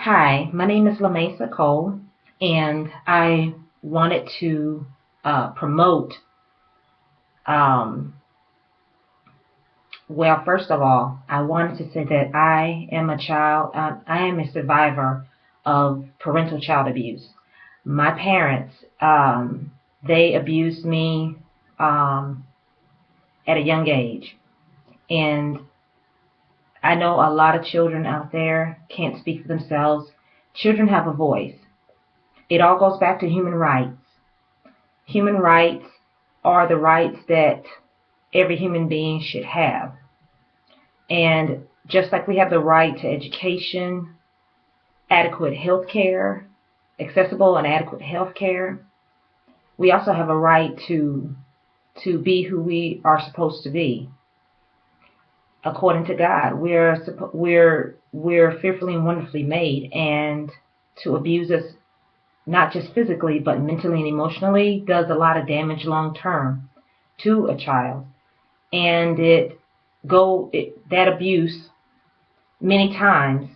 Hi, my name is LaMesa Cole, and I wanted to promote. Um, First of all, I wanted to say that I am a child, I am a survivor of parental child abuse. My parents, they abused me um, at a young age, and I know a lot of children out there can't speak for themselves. Children have a voice. It all goes back to human rights. Human rights are the rights that every human being should have. And just like we have the right to education, adequate health care, accessible and adequate health care, we also have a right to be who we are supposed to be. According to God, we're fearfully and wonderfully made, and to abuse us not just physically but mentally and emotionally does a lot of damage long term to a child. And that abuse many times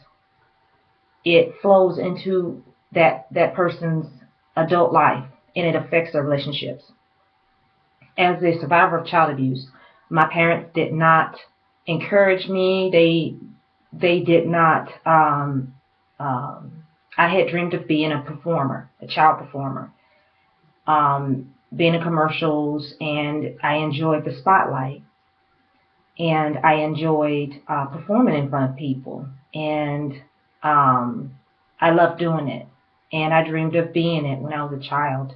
it flows into that person's adult life, and it affects their relationships. As a survivor of child abuse, my parents did not encourage me. They did not. I had dreamed of being a performer, a child performer, being in commercials, and I enjoyed the spotlight. And I enjoyed performing in front of people, and um, I loved doing it, and I dreamed of being it when I was a child.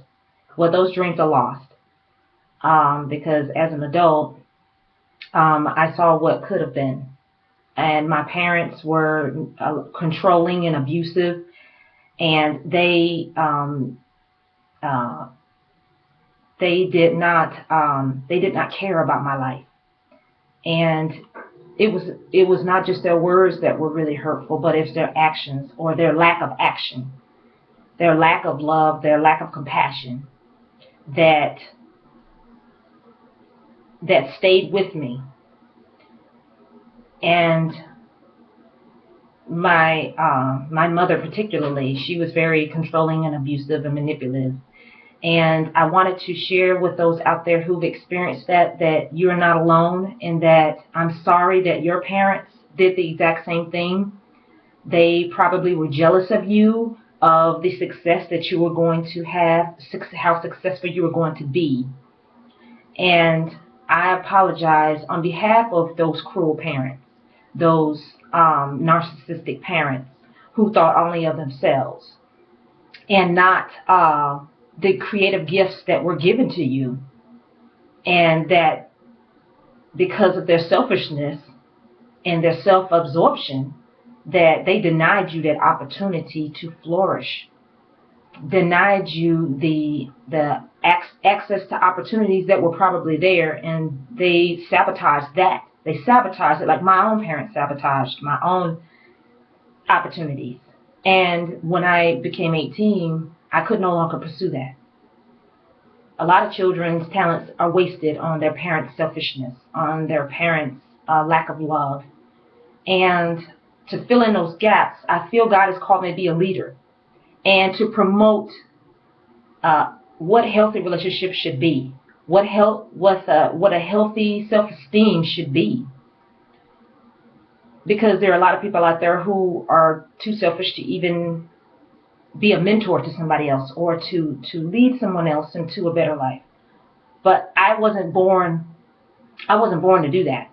Well, those dreams are lost because as an adult, I saw what could have been, and my parents were controlling and abusive, and uh, they did not care about my life. And it was not just their words that were really hurtful, but it's their actions, or their lack of action, their lack of love, their lack of compassion that stayed with me. And my mother particularly, she was very controlling and abusive and manipulative. And I wanted to share with those out there who've experienced that you're not alone, and that I'm sorry that your parents did the exact same thing. They probably were jealous of you, of the success that you were going to have, how successful you were going to be. And I apologize on behalf of those cruel parents, those narcissistic parents who thought only of themselves and not the creative gifts that were given to you, and that because of their selfishness and their self-absorption, that they denied you that opportunity to flourish, denied you the access to opportunities that were probably there, and they sabotaged that. They sabotaged it like my own parents sabotaged my own opportunities. And when I became 18, I could no longer pursue that. A lot of children's talents are wasted on their parents' selfishness, on their parents' lack of love. And to fill in those gaps, I feel God has called me to be a leader and to promote what healthy relationships should be, what a healthy self-esteem should be. Because there are a lot of people out there who are too selfish to even be a mentor to somebody else, or to lead someone else into a better life. But I wasn't born to do that.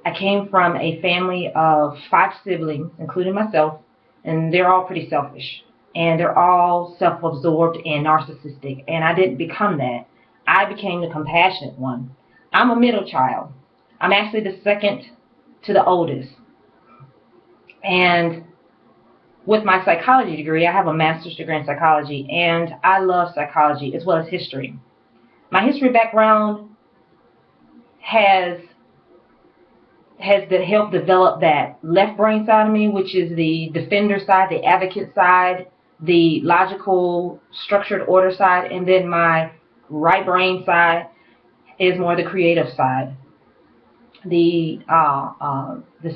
I came from a family of 5 siblings, including myself, and they're all pretty selfish. And they're all self-absorbed and narcissistic. And I didn't become that. I became the compassionate one. I'm a middle child. I'm actually the second to the oldest. And with my psychology degree, I have a master's degree in psychology, and I love psychology as well as history. My history background has helped develop that left brain side of me, which is the defender side, the advocate side, the logical, structured order side, and then my right brain side is more the creative side, the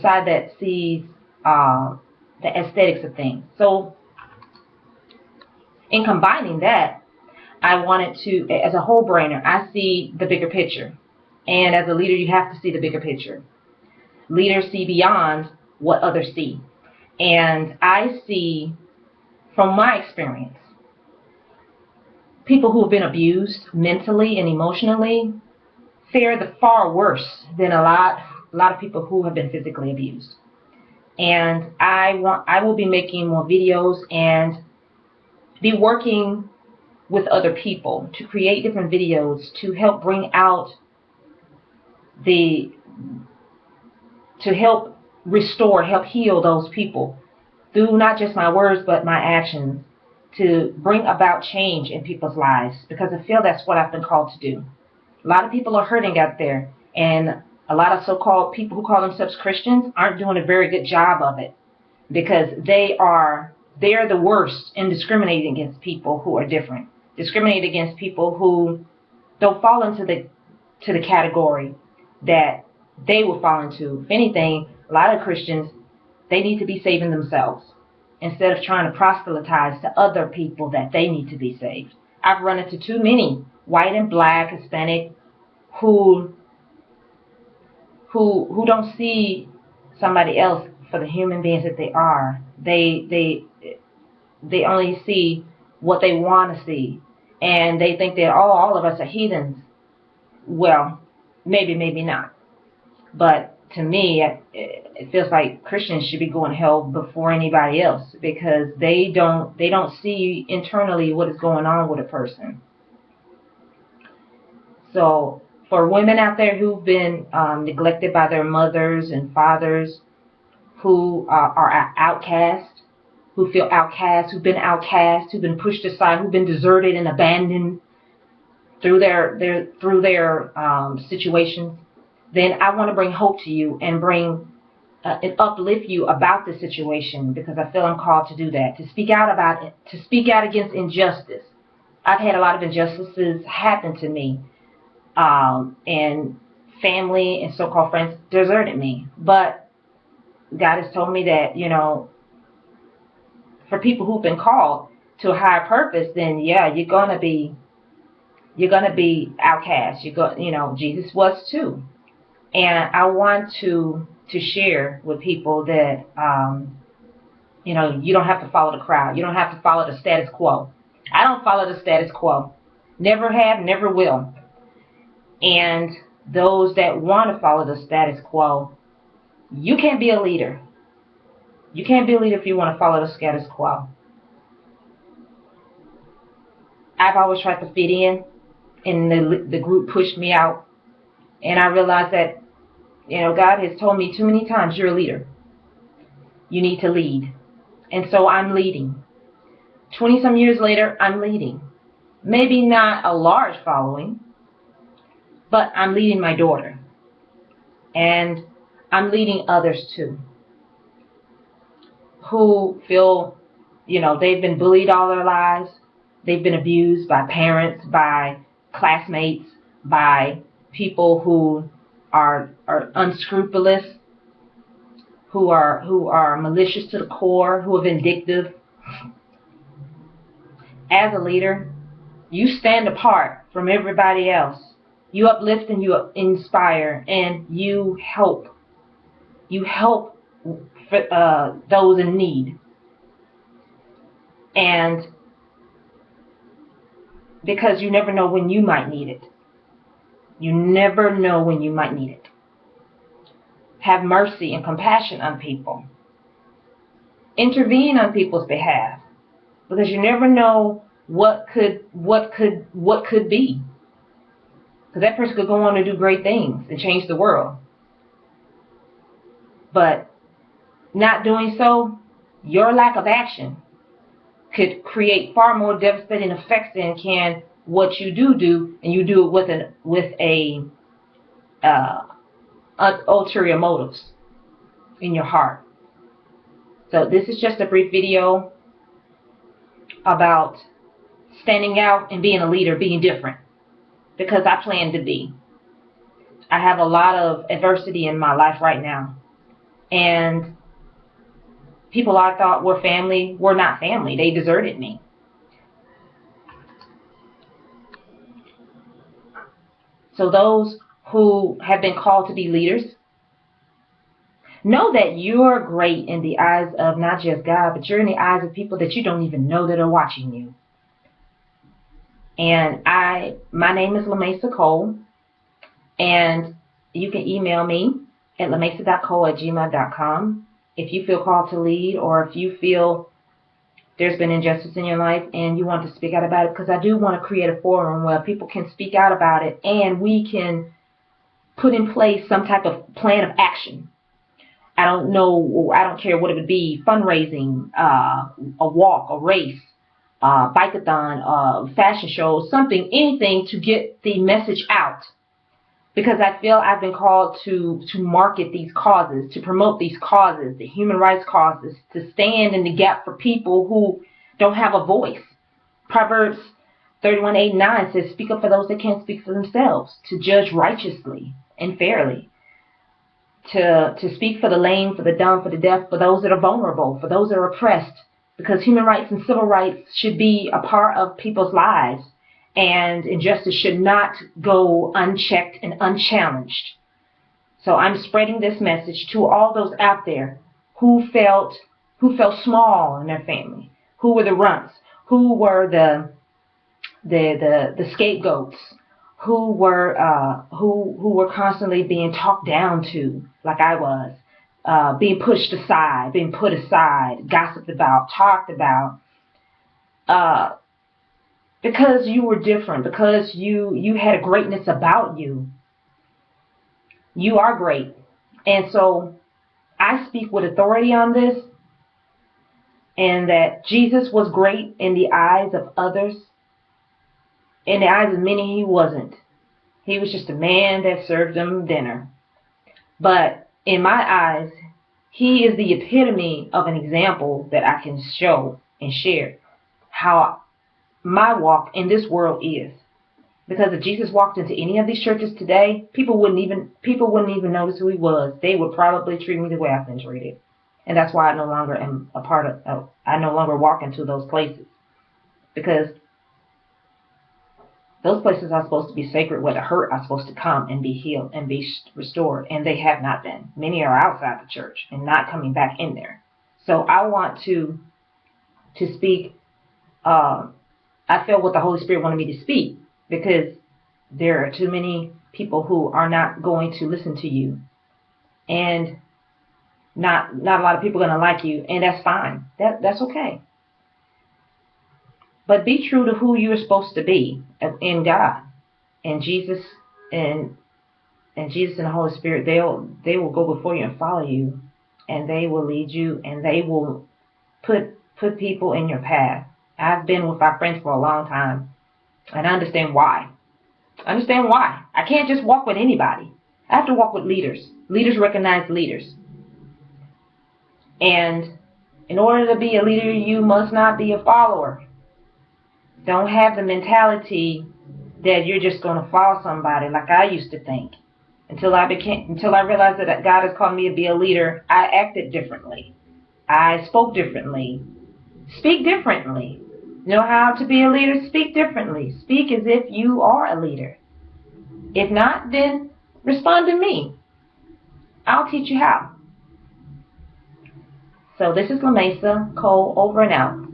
side that sees the aesthetics of things. So in combining that, I wanted to, as a whole brainer, I see the bigger picture. And as a leader, you have to see the bigger picture. Leaders see beyond what others see. And I see, from my experience, people who have been abused mentally and emotionally fare the far worse than a lot of people who have been physically abused. And I will be making more videos and be working with other people to create different videos to help bring out to help restore, help heal those people through not just my words but my actions, to bring about change in people's lives, because I feel that's what I've been called to do. A lot of people are hurting out there, and a lot of so-called people who call themselves Christians aren't doing a very good job of it, because they're the worst in discriminating against people who are different, discriminating against people who don't fall into the category that they would fall into. If anything, a lot of Christians, they need to be saving themselves instead of trying to proselytize to other people that they need to be saved. I've run into too many white and black, Hispanic, who don't see somebody else for the human beings that they are. They only see what they want to see, and they think that all of us are heathens. Well, maybe not. But to me, it feels like Christians should be going to hell before anybody else, because they don't see internally what is going on with a person. So for women out there who've been neglected by their mothers and fathers, who are outcast, who feel outcast, who've been pushed aside, who've been deserted and abandoned through their situations, then I want to bring hope to you and and uplift you about the situation, because I feel I'm called to do that, to speak out about it, to speak out against injustice. I've had a lot of injustices happen to me, and family and so-called friends deserted me. But God has told me that, for people who've been called to a higher purpose, then yeah, you're gonna be outcast. Jesus was too. And I want to share with people that, you don't have to follow the crowd. You don't have to follow the status quo. I don't follow the status quo. Never have, never will. And those that want to follow the status quo, you can't be a leader. You can't be a leader if you want to follow the status quo. I've always tried to fit in, and the group pushed me out. And I realized that, God has told me too many times, you're a leader. You need to lead. And so I'm leading. 20-some years later, I'm leading. Maybe not a large following, but I'm leading my daughter. And I'm leading others too, who feel, they've been bullied all their lives. They've been abused by parents, by classmates, by people who are unscrupulous, who are malicious to the core, who are vindictive. As a leader, you stand apart from everybody else. You uplift and you inspire, and you help. You help those in need. And because you never know when you might need it. You never know when you might need it. Have mercy and compassion on people. Intervene on people's behalf, because you never know what could be. Because that person could go on to do great things and change the world. But not doing so, your lack of action could create far more devastating effects than can what you do, and you do it with ulterior motives in your heart. So this is just a brief video about standing out and being a leader, being different, because I plan to be. I have a lot of adversity in my life right now, and People I thought were family were not family. They deserted me. So those who have been called to be leaders, know that you're great in the eyes of not just God, but you're in the eyes of people that you don't even know that are watching you. And my name is LaMesa Cole, and you can email me at lamesa.cole@gmail.com if you feel called to lead, or if you feel there's been injustice in your life and you want to speak out about it, because I do want to create a forum where people can speak out about it and we can put in place some type of plan of action. I don't know, I don't care what it would be, fundraising, a walk, a race, bike-a-thon, fashion shows, something, anything to get the message out. Because I feel I've been called to market these causes, to promote these causes, the human rights causes, to stand in the gap for people who don't have a voice. Proverbs 31:8-9 says, speak up for those that can't speak for themselves, to judge righteously and fairly, to speak for the lame, for the dumb, for the deaf, for those that are vulnerable, for those that are oppressed, because human rights and civil rights should be a part of people's lives. And injustice should not go unchecked and unchallenged. So I'm spreading this message to all those out there who felt small in their family, who were the runts, who were the scapegoats, who were constantly being talked down to, like I was, being pushed aside, being put aside, gossiped about, talked about. Because you were different, because you had a greatness about you. You are great. And so I speak with authority on this, and that Jesus was great in the eyes of others. In the eyes of many, he wasn't. He was just a man that served them dinner. But in my eyes, he is the epitome of an example that I can show and share how my walk in this world is. Because if Jesus walked into any of these churches today, people wouldn't even notice who he was. They would probably treat me the way I've been treated. And that's why I no longer am a part of, I no longer walk into those places. Because those places are supposed to be sacred, where the hurt are supposed to come and be healed and be restored. And they have not been. Many are outside the church and not coming back in there. So I want to speak, I felt what the Holy Spirit wanted me to speak, because there are too many people who are not going to listen to you, and not a lot of people are going to like you, and that's fine. That's okay. But be true to who you're supposed to be in God, and Jesus, and Jesus and the Holy Spirit. They will go before you and follow you, and they will lead you, and they will put people in your path. I've been with my friends for a long time, and I understand why. I can't just walk with anybody. I have to walk with leaders. Leaders recognize leaders. And in order to be a leader, you must not be a follower. Don't have the mentality that you're just going to follow somebody like I used to think. Until I realized that God has called me to be a leader, I acted differently. I spoke differently. Speak differently. Know how to be a leader? Speak differently. Speak as if you are a leader. If not, then respond to me. I'll teach you how. So this is LaMesa Cole, over and out.